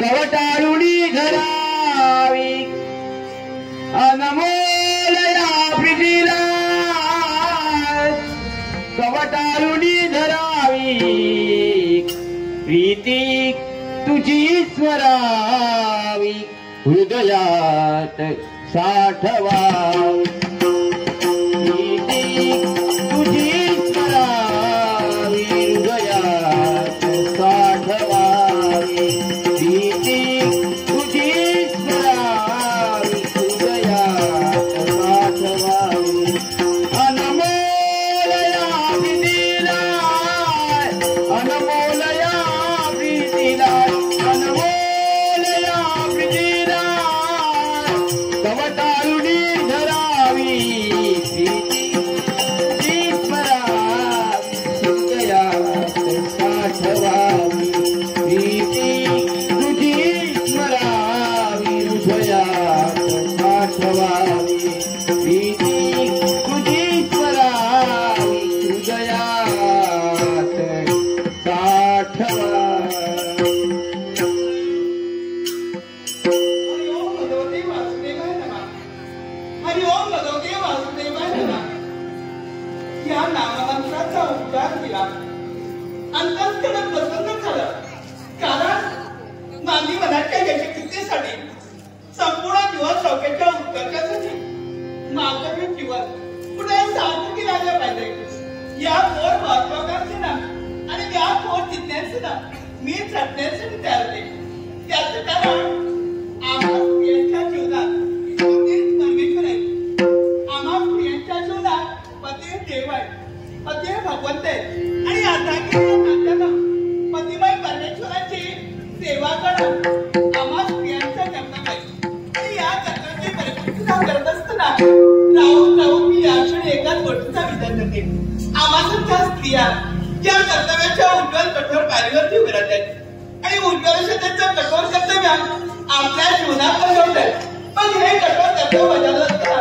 कवटाळुनी धरावी अनमोल या प्रीतीला कवटाळुनी धरावी प्रीती तुझी स्वरावी हृदयात साठवावी प्रीती तुझी स्वरावी हृदयात साठवावी प्रीती तुझी स्वरावी हृदयात साठवावी अनमोल या प्रीतीला अनमोल या प्रीतीला अनमोल या प्रीतीला कवटाळुनी धरावी प्रीती तुझी स्वरावी हृदयात साठवावी प्रीती तुझी स्मरावी हृदयात साठवावी प्रीती तुझी स्मरावी हृदयात साठवावी हरिओम भगवते वासुदेवाय नमः. हरिओम भगवते वासुदेवाय नमः. या नाममंत्राचा उच्चार केला अंतःकरण प्रसन्न झालं. कारण मानवी मनाच्या यशस्वीतेसाठी संपूर्ण जीवन सौख्याच्या उत्कर्षासाठी मानवी जीवन पुढे सार्थकी लागलं पाहिजे. या थोर महत्वाकांक्षेला आणि या थोर जिज्ञासेला मी झटण्यासाठी तयार होते. त्याचं कारण आम्हा स्त्रियांच्या जीवनात पतीच परमेश्वर आहे. आम्हा स्त्रियांच्या जीवनात पती देव आहे, पती भगवंत आहे. आणि आता की नात्यानं पतिमय परमेश्वराची सेवा करणं आम्हा स्त्रियांचं कर्तव्य आहे. आणि या कर्तव्याची परिपूर्तता करत असताना राहून राहून मी या क्षणी एकाच गोष्टीचा विचार करते. आम्हासारख्या स्त्रिया या कर्तव्याच्या उज्ज्वल कठोर पायरीवरती उभे राहतात आणि उज्ज्वलतेचं कठोर कर्तव्य आपल्या जीवनात घडवतात. पण हे कठोर कर्तव्य बजावलं असताना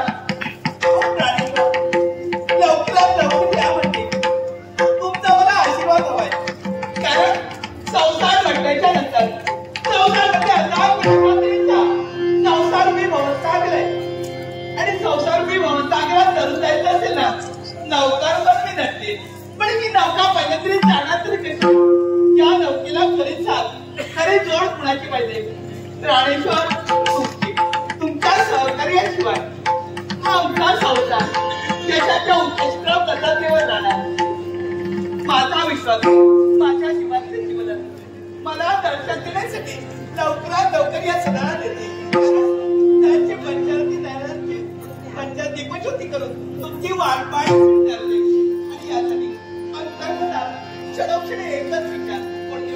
लवकरात लवकर यामध्ये तुमचा मला आशीर्वाद हवाय. कारण संसार म्हटल्याच्या नंतर संसारामध्ये संसार मी भवसागर आहे. आणि संसार मी भवसागरात तरुण जायचं असेल ना नौकार पण मी नसते. पण ही नौका पहिल्या तरी जाणार तरी कशी? या नौकेला खरी साथ खरी जोड कुणाची पाहिजे? प्राणेश्वर तुमच्या सहकार्याशिवाय हा आमचा संसार देशाच्या उत्कृष्ट पद्धतीवर राहणार. माझा विश्वास माझ्या जीवाचे जीवन मला दर्शन देण्यासाठी लवकरात लवकर या सणाला देते. त्यांची पंचायत दीपज्योती करून तुमची वाटपाट ठरली. आणि यासाठी अंतर्मनात क्षणोक्षणी एकच विचार कोणती